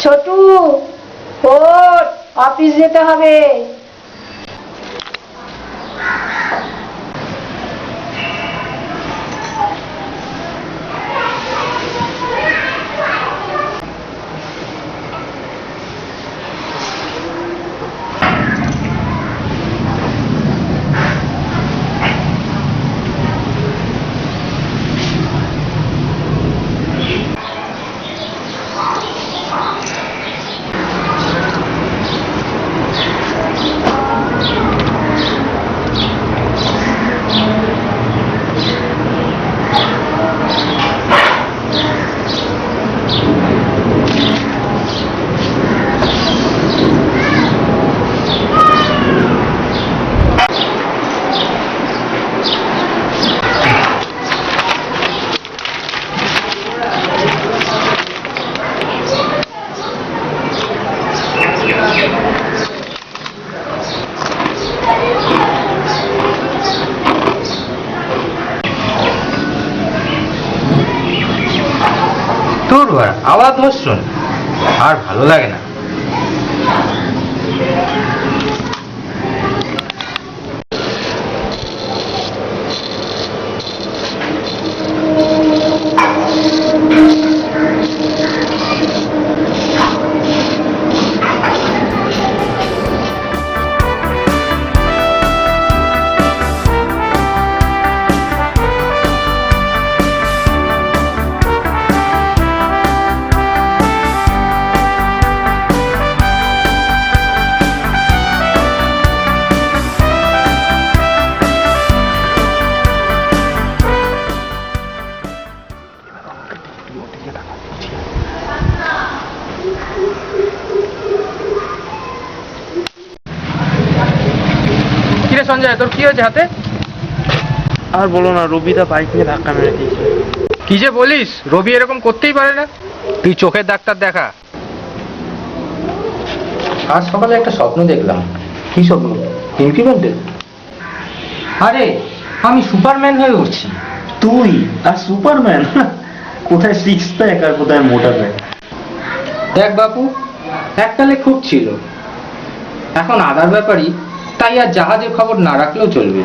ছোটু, ওঠ, অফিস যেতে হবে। আওয়াজ ধরছুন আর ভালো লাগে না। সঞ্জয়, তোর কি হয়েছে হাতে? আর বলো না, রবিদা বাইক নিয়ে ধাক্কা মেরে দিয়েছে। কি যে বলিস, রবি এরকম করতেই পারে না। তুই চোখের ডাক্তার দেখা। আজ সকালে একটা স্বপ্ন দেখলাম। কি স্বপ্ন? ইনক্রিমেন্টের? আরে, আমি সুপারম্যান হয়ে উঠছি। তুই আর সুপারম্যান? কোথায় সিক্স প্যাক আর কোথায় মোটা প্যাক? দেখ বাপু, এককালে খুব ছিল, এখন আদার ব্যাপারই, তাই আর জাহাজের খবর না রাখলেও চলবে।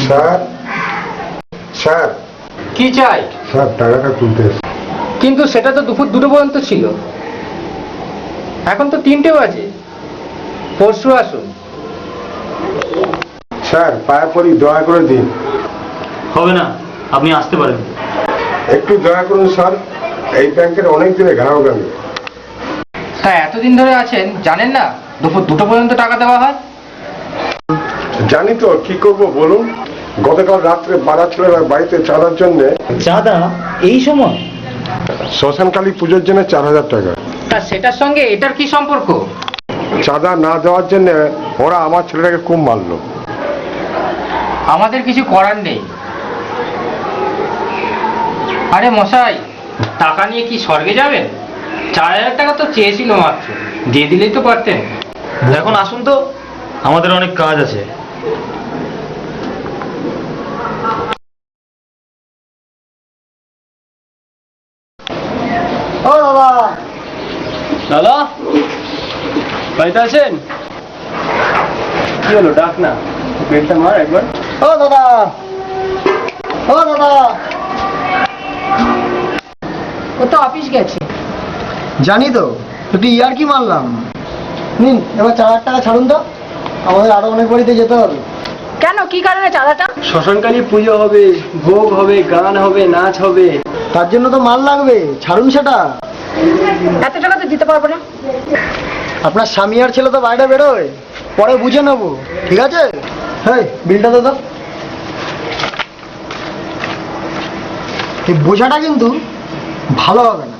স্যার, স্যার কি চাই? স্যার টাকাটা তুলতে। কিন্তু সেটা তো দুপুর 2টো পর্যন্ত ছিল, এখন তো 3টে বাজে। পরশু আসুন। স্যার পায়ে পড়ি, দয়া করে দিন। হবে না, আপনি আসতে পারেন। একটু দয়া করুন স্যার, এই ব্যাংকের অনেক দিনে গ্রাহক আমি। তা এতদিন ধরে আছেন, জানেন না দুপুর 2টো পর্যন্ত টাকা দেওয়া হয়? জানি তো, কি করব বলুন। গতকাল রাত্রে বাড়া ছেলেরা বাড়িতে চাঁদার জন্য। চাঁদা এই সময়? শ্মশানকালী পুজোর জন্য 4000 টাকা। তা সেটার সঙ্গে এটার কি সম্পর্ক? চাঁদা না দেওয়ার জন্য ওরা আমার ছেলেটাকে খুব মারলো। আমাদের কিছু করার নেই। আরে মশাই, টাকা নিয়ে কি স্বর্গে যাবেন? 4000 টাকা তো চেয়েছিল মাত্র, দিয়ে দিলেই তো পারতেন। এখন আসুন তো, আমাদের অনেক কাজ আছে। ও দাদা, দাদা বাড়িতে আছেন? কি হলো, ডাক না, পেটটা মার একবার। ও দাদা, ও দাদা। ও তো অফিস গেছে। জানি তো, তুই ইয়ার কি মারলাম। নিন এবার 4,000 টাকা ছাড়ুন তো, আমাদের আরো অনেক বাড়িতে যেতে হবে। কেন, কি কারণে চাঁদাটা? শ্মশানকালী পুজো হবে, ভোগ হবে, গান হবে, নাচ হবে, তার জন্য তো মাল লাগবে, ছাড়ুন সেটা। এত টাকা তো দিতে পারবো না। আপনার স্বামী আর ছেলে তো বাইরে বেরোয়, পরে বুঝে নেবো, ঠিক আছে? হ্যাঁ, বিলটা দাদা। এই বোঝাটা কিন্তু ভালো হবে না।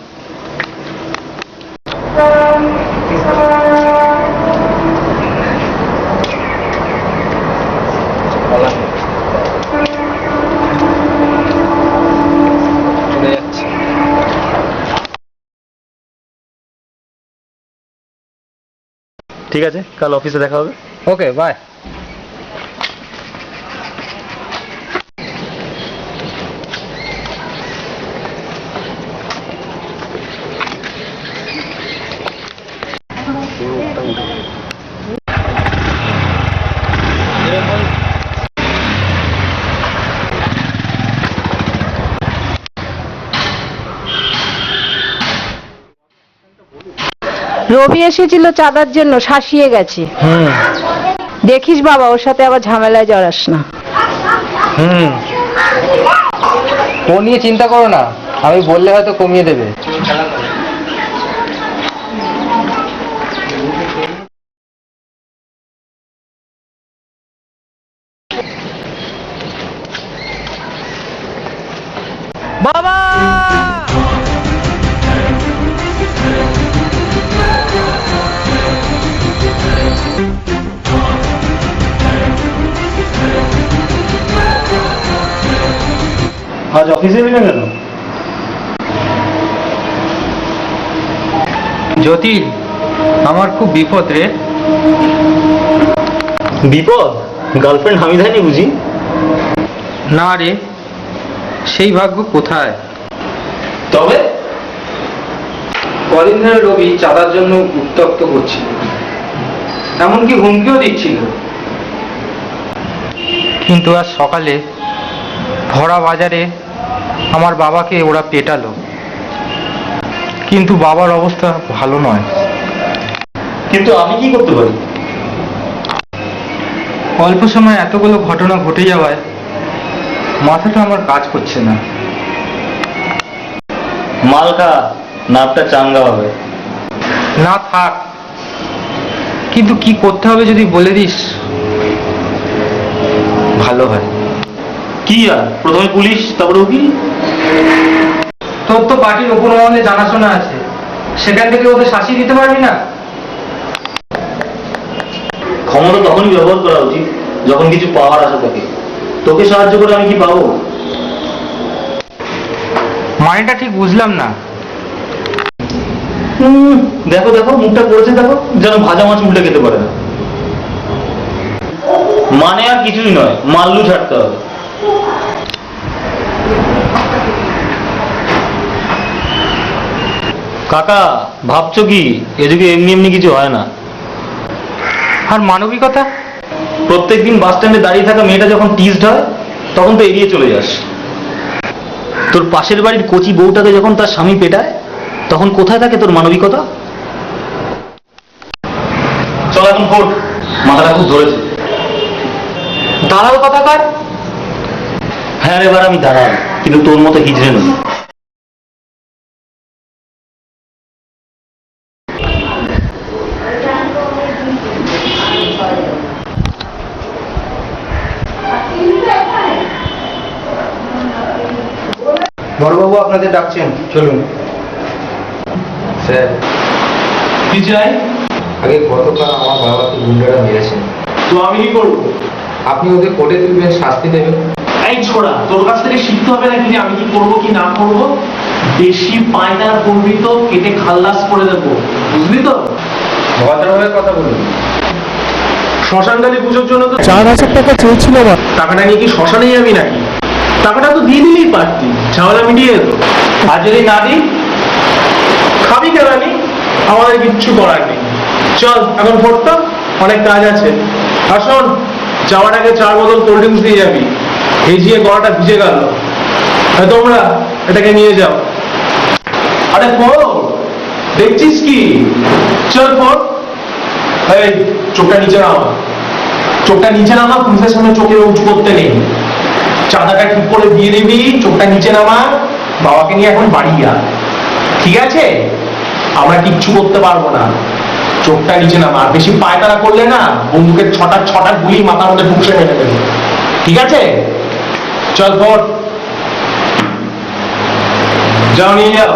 ঠিক আছে, কাল অফিসে দেখা হবে। ওকে, বাই। রবি এসেছিল চাঁদার জন্য, শাসিয়ে গেছে। দেখিস বাবা, ওর সাথে আবার ঝামেলায় জড়াস না। ও নিয়ে চিন্তা করো না, আমি বললে হয়তো কমিয়ে দেবে। বাবা! আজ অফিসে এলি না কেন? জ্যোতির, আমার খুব বিপদ রে। বিপদ? গার্লফ্রেন্ড হামিদ হয়নি বুঝি? না রে, সেই ভাগ্য কোথায়। তবে কদিন ধরে রবি চাঁদার জন্য উত্তপ্ত করছিল, এমনকি হুমকিও দিচ্ছিল। কিন্তু আজ সকালে ভরা বাজারে আমার বাবাকে ওরা পেটালো, কিন্তু বাবার অবস্থা ভালো নয়। কিন্তু আমি কি করতে পারি? অল্প সময় এতগুলো ঘটনা ঘটে যাওয়ায় মাথাটা আমার কাজ করছে না। মালকা নাপটা চাঙ্গা হবে। না থাক, কিন্তু কি করতে হবে যদি বলে দিস ভালো হয়। কি আর, প্রথমে পুলিশ, তারপরে উকিল। তোর তো পার্টির ওপর মহলে জানাশোনা আছে, সেখান থেকে ওদের শাসিয়ে দিতে পারবি না? ক্ষমতা তখনই ব্যবহার করা উচিত যখন কিছু পাওয়ার আশা থাকে। তোকে সাহায্য করে আমি কি পাবো? মানেটা ঠিক বুঝলাম না। দেখো দেখো, মুখটা করেছে দেখো, যেন ভাজা মাছ উল্টে খেতে পারে না। মানে আর কিছুই নয়, মাল্লু ছাড়তে হবে। কাকা, ভাবছো কি এ যুগে এমনি এমনি কিছু হয় না? আর মানবিকতা? প্রত্যেকদিন বাস স্ট্যান্ডে দাঁড়িয়ে থাকা মেয়েটা যখন টিজড হয় তখন তো এড়িয়ে চলে যাস। তোর পাশের বাড়ির কচি বউটাকে যখন তার স্বামী পেটায় তখন কোথায় থাকে তোর মানবিকতা? চল এখন কোর্ট, মাথাটা খুব ধরেছে। দাঁড়াও কথাকার। হ্যাঁ, এবার আমি দাঁড়াই, কিন্তু তোর মতো হিজড়ে নই। বড়বাবু আপনাদের ডাকছেন, চলুন। স্যার, কি চাই? আগে গতকাল আমার বাবাকে গুন্ডারা মেরেছেন, তো আমি কি করবো? আপনি ওদের কোর্টে তুলবেন, শাস্তি দেবেন। এই ছোড়া, তোর কাছ থেকে শিখতে হবে নাকি যে আমি কি করবো কি না করবো? বেশি পায়না করবি তো কেটে খাল্লাস করে দেবো, বুঝলি তো? ভদ্রভাবে কথা বলুন। শ্মশানকালী পুজোর জন্য তো 4,000 টাকা চেয়েছিল। টাকাটা নিয়ে কি শ্মশানেই আমি নাকি? টাকাটা তো দিয়ে দিলেই পারতি, ঝামেলা মিটিয়ে যেত। আর যদি না দিই, খাবি কেলানি, আমাদের কিচ্ছু করার নেই। চল এখন ফোরতো, অনেক কাজ আছে। আর শোন, যাওয়ার আগে 4 বোতল কোল্ড ড্রিঙ্কস দিয়ে যাবি, ভিজিয়ে গলাটা ভিজে গেল। তোমরা এটাকে নিয়ে যাও। আরে পড়, দেখছিস কি? চল পড়। এই চোখটা নিচে নামা, চোখটা নিচে নামা, পুলিশের সামনে চোখে উঁচু করতে নেই। চাঁদাটা ঠিক করে দিয়ে দিবি, চোখটা নিচে নামা, বাবাকে নিয়ে এখন বাড়ি যা, ঠিক আছে? আমরা কিচ্ছু করতে পারবো না, চোখটা নিচে নামা। আর বেশি পায়তারা করলে না, বন্দুকের ছটা গুলি মাথার মধ্যে ঢুকছে মেরে দেবে, ঠিক আছে? চল ফোট, যাও নিয়ে যাও।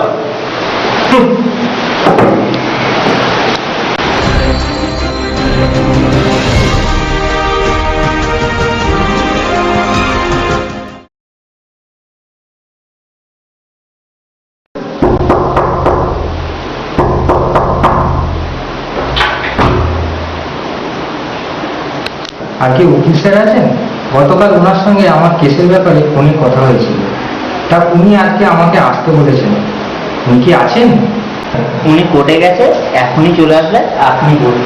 আর কি উকিল স্যার আছেন? গতকাল ওনার সঙ্গে আমার কেসের ব্যাপারে ফোনে কথা হয়েছিল, তা উনি আজকে আমাকে আসতে বলেছেন। উনি কি আছেন? উনি কোর্টে গেছে, এখনই চলে আসলে আপনি বলুন।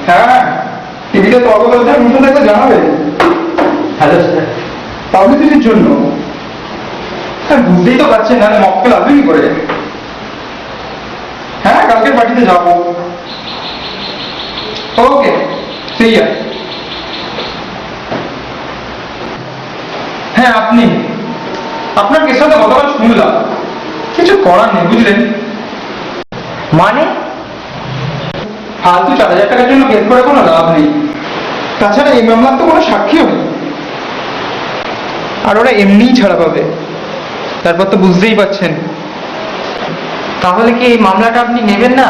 হ্যাঁ, টিভিতে তর্কবাজার নতুন দেখলে জানাবে। Hello sir. পাবলিসিটির জন্য। হ্যাঁ, বুঝতেই তো পারছেন, নাহলে মক্কেল আসবে কি করে? হ্যাঁ, কালকের পার্টিতে যাবো। ওকে, সেই আছে। হ্যাঁ, আপনি, আপনার কেসটা গতকাল শুনলাম, কিছু করার নেই বুঝলেন। মানে ফালতু 4,000 টাকার জন্য কেস করে কোনো লাভ নেই। তাছাড়া এই মামলার তো কোনো সাক্ষীও নেই, আর ওরা এমনিই ছাড়া পাবে। তারপর তো বুঝতেই পাচ্ছেন। তাহলে কি এই মামলাটা আপনি নেবেন না?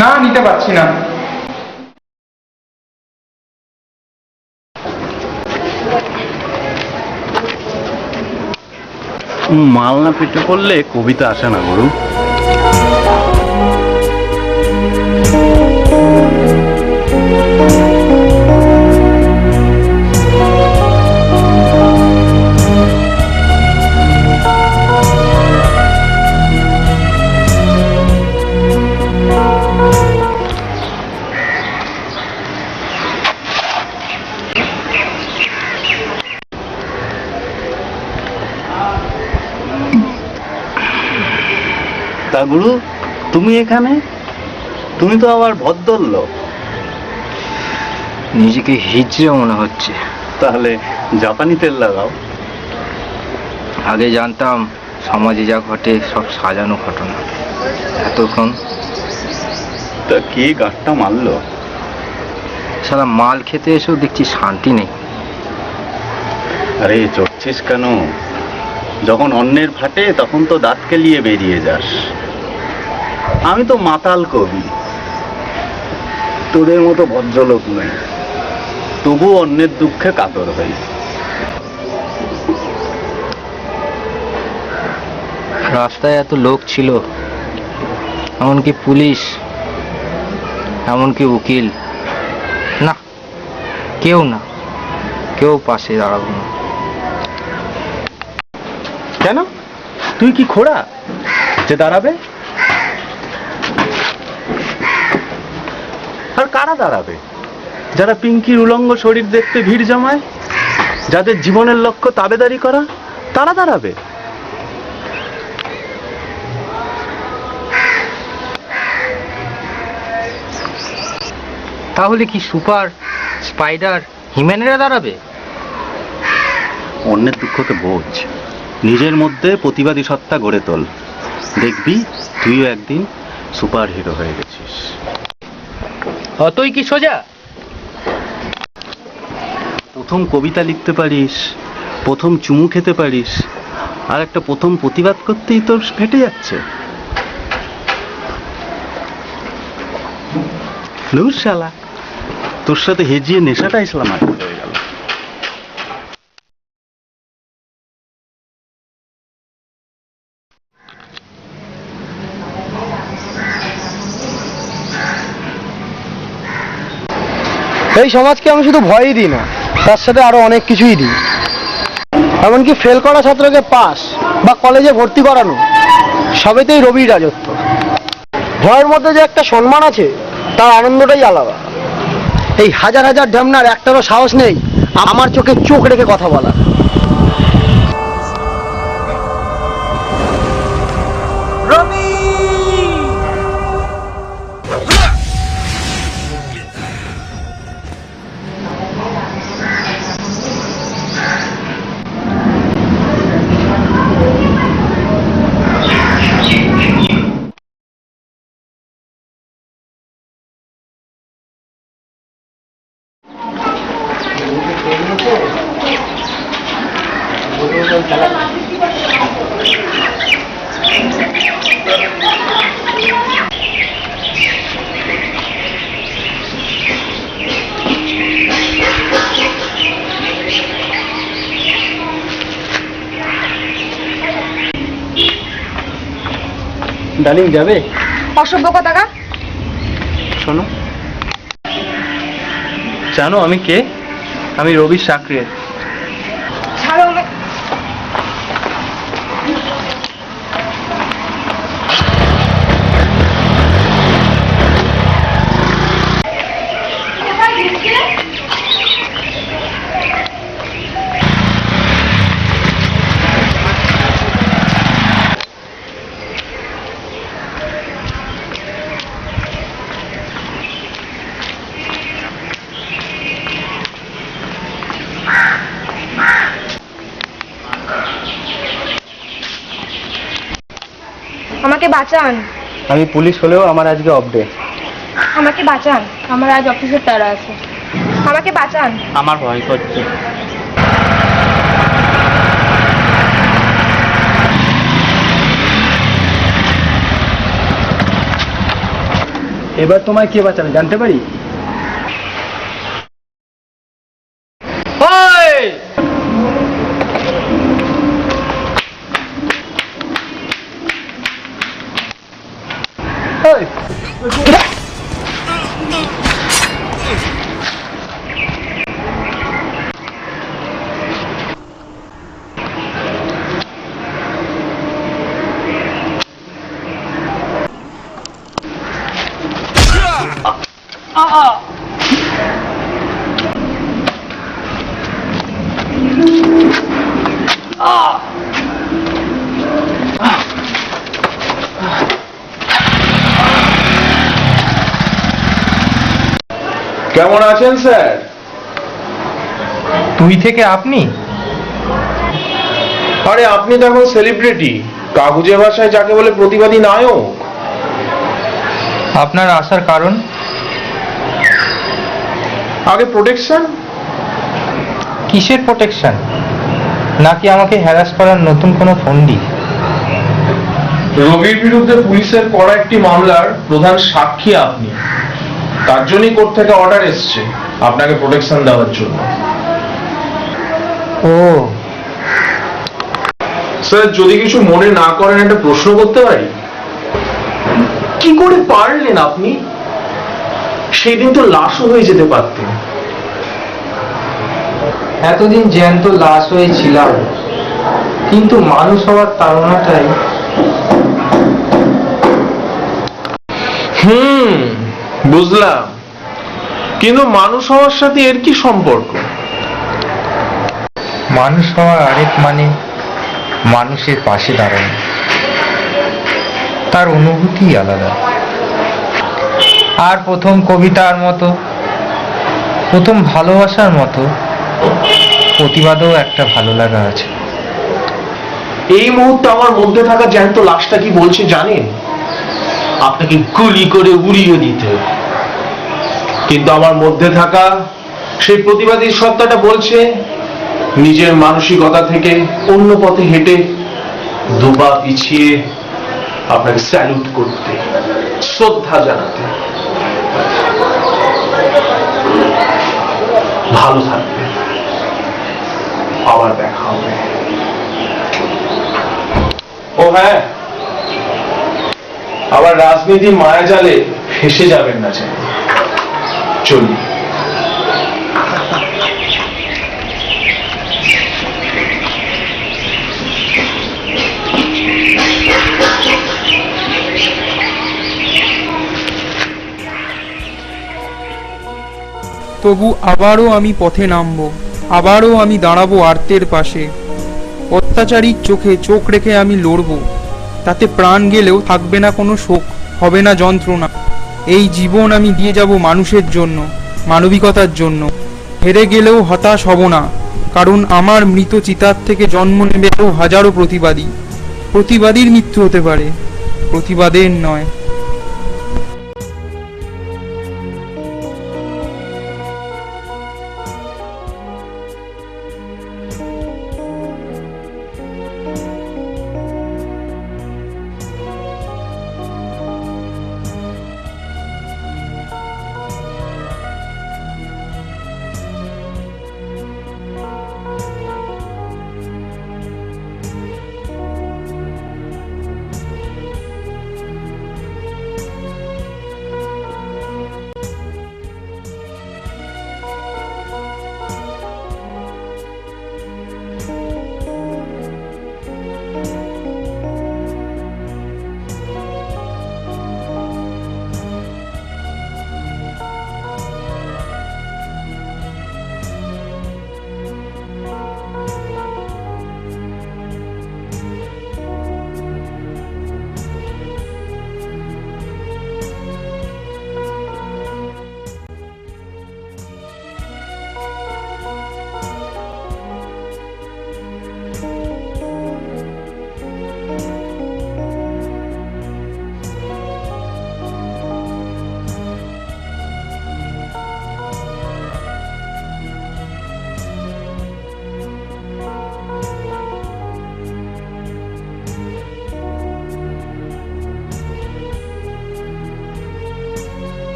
না, নিতে পারছি না। মাল না পেটে পড়লে কবিতা আসে না গুরু। তা গুরু, তুমি এখানে? তুমি তো আবার ভদ্রলোক। নিজেকে হিজড়ে মনে হচ্ছে। তাহলে জাপানি তেল লাগাও। আগে জানতাম সমাজে যা ঘটে সব সাজানো ঘটনা, এতক্ষণ তা কি গাঁটটা মারলো? সারা মাল খেতে এসেও দেখছি শান্তি নেই। আরে চড়ছিস কেন? যখন অন্যের ফাটে তখন তো দাঁত কেলিয়ে বেরিয়ে যাস। আমি তো মাতাল কবি, তোদের মতো ভদ্রলোক নই, তবু অন্যের দুঃখে কাতর হই। রাস্তায় এত লোক ছিল, এমনকি পুলিশ, এমনকি উকিল, না কেউ পাশে দাঁড়াবো না। কেন? তুই কি খোড়া যে দাঁড়াবে? আর কারা দাঁড়াবে? যারা পিঙ্কির উলঙ্গ শরীর দেখতে ভিড় জমায়, যাদের জীবনের লক্ষ্য তাবেদারি করা, তারা দাঁড়াবে। তাহলে কি সুপার, স্পাইডার, হিম্যানেরা দাঁড়াবে? অন্যের দুঃখকে বোঝ, নিজের মধ্যে প্রতিবাদী সত্তা গড়ে তোল, দেখবি তুইও একদিন সুপার হিরো হয়ে গেছিস। অতই কি সোজা? প্রথম কবিতা লিখতে পারিস, প্রথম চুমু খেতে পারিস, আর একটা প্রথম প্রতিবাদ করতেই তোর ফেটে যাচ্ছে। ধুর শালা, তোর সাথে হেজিয়ে নেশাটা ইসলাম হয়ে গেল। এই সমাজকে আমি শুধু ভয়ই দিই না, তার সাথে আরো অনেক কিছুই দিই। এমনকি ফেল করা ছাত্রকে পাস বা কলেজে ভর্তি করানো, সবেতেই রবির রাজত্ব। ভয়ের মধ্যে যে একটা সম্মান আছে, তার আনন্দটাই আলাদা। এই হাজার হাজার ঢ্যামনার একটারও সাহস নেই আমার চোখে চোখ রেখে কথা বলা। ডালিং যাবে? অসভ্য কথাটা। শোনো, জানো আমি কে? আমি রবি সাকরের। ছাড়ো আমাকে। আমাকে বাঁচান। আমি পুলিশ হলেও আমার আজকে অফ ডে। আমাকে বাঁচান, আমার আজ অফিসের তাড়া আছে। আমাকে বাঁচান। আমার ভয় করছে। এবার তোমায় কে বাঁচাবে জানতে পারি? কেমন আছেন স্যার? তুই থেকে আপনি? আরে আপনি তো এখন সেলিব্রিটি, কাগুজে ভাষায় যাকে বলে প্রতিবাদী নায়ক। আপনার আসার কারণ? আগে প্রোটেকশন। কিসের প্রোটেকশন? নাকি আমাকে হ্যারাস করার নতুন কোনো ফন্ডি? রবির বিরুদ্ধে পুলিশের করা একটি মামলার প্রধান সাক্ষী আপনি, তার জন্যই কোর্ট থেকে অর্ডার এসছে আপনাকে প্রোটেকশন দেওয়ার জন্য। ও স্যার, যদি কিছু মনে না করেন একটা প্রশ্ন করতে পারি? কি করে পারলেন আপনি? সেই দিন তো লাশও হয়ে যেতে পারতেন। এতদিন জ্যান্ত লাশ হয়েছিলাম, কিন্তু মানুষ হওয়ার তাড়নাটাই। বুঝলাম, কিন্তু মানুষ হওয়ার সাথে এর কি সম্পর্ক? মানুষ হওয়ার আরেক মানে মানুষের পাশে দাঁড়ানো। তার অনুভূতি আলাদা। আর প্রথম কবিতার মতো, প্রথম ভালোবাসার মতো প্রতিবাদেও একটা ভালো লাগা আছে। এই মুহূর্তে আমার মধ্যে থাকা জ্যান্ত লাশটা কি বলছে জানেন? আপনাকে গুলি করে উড়িয়ে দিতে। কিন্তু আমার মধ্যে থাকা সেই প্রতিবাদী সত্তাটা বলছে নিজের মানসিকতা থেকে অন্য পথে হেঁটে দুপা পিছিয়ে আপনাকে স্যালুট করতে, শ্রদ্ধা জানাতে। ভালো থাকবেন, আবার দেখা হবে। ও হ্যাঁ, আবার রাজনীতির মায়াজালে ফেসে যাবেন না যেন। চলি। তবু আবারও আমি পথে নামব। আবারও আমি দাঁড়াবো আর্তের পাশে, অত্যাচারীর চোখে চোখ রেখে আমি লড়বো, তাতে প্রাণ গেলেও থাকবে না কোনো শোক, হবে না যন্ত্রণা। এই জীবন আমি দিয়ে যাব মানুষের জন্য, মানবিকতার জন্য। হেরে গেলেও হতাশ হব না, কারণ আমার মৃত চিতার থেকে জন্ম নেবে আরও হাজারো প্রতিবাদী। প্রতিবাদীর মৃত্যু হতে পারে, প্রতিবাদের নয়।